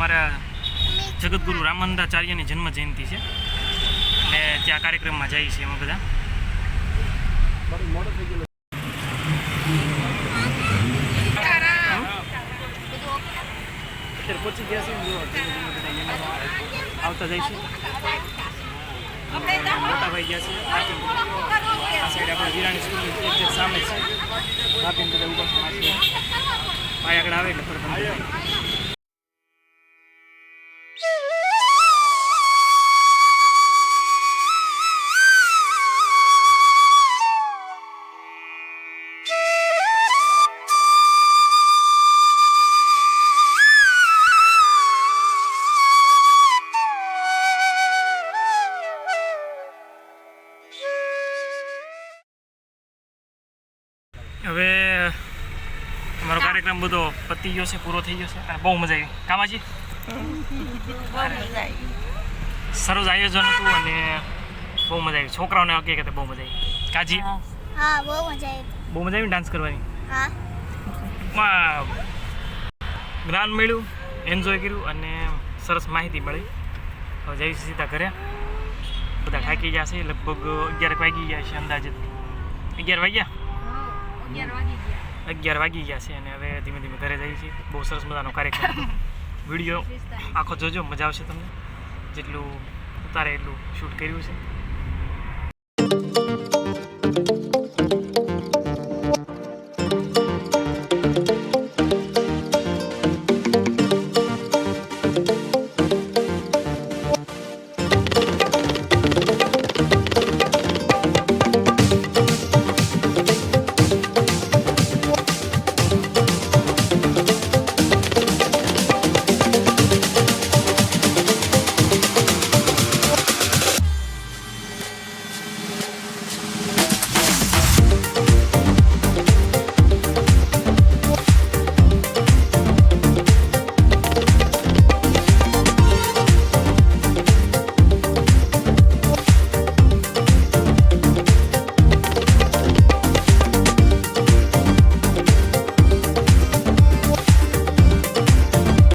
અમારા જગતગુરુ રામાનંદાચાર્યની જન્મ જયંતિ છે એટલે ત્યાં કાર્યક્રમમાં જઈએ છીએ અમે બધા. અત્યારે પહોંચી ગયા છે આવતા જાય છે. મોટા ભાઈ ગયા છે આ સાઈડ આપણે વિરાણી સ્કૂલ એક સામે છે વાપીને બધા ઉભા છે ભાઈ આગળ આવે એટલે ફરક હવે અમારો કાર્યક્રમ બધો પતી ગયો છે, પૂરો થઈ ગયો છે અને બહુ મજા આવી. કામાજી સરસ આયોજન હતું અને બહુ મજા આવી. છોકરાઓને હકીકતે બહુ મજા આવી. કાજી હા બહુ મજા આવી. બહુ મજા આવી ડાન્સ કરવાની. હા જ્ઞાન મળ્યું, એન્જોય કર્યું અને સરસ માહિતી મળી. હવે જઈશું સીધા ઘરે. બધા થાકી ગયા છે, લગભગ 11 વાગી ગયા છે અંદાજે. 11 વાગ્યા 11 વાગી ગયા છે અને હવે ધીમે ધીમે ઘરે જઈએ છીએ. બહુ સરસ મજાનો કાર્યક્રમ. વિડીયો આખો જોજો, મજા આવશે તમને. જેટલું ઉતારે એટલું શૂટ કર્યું છે.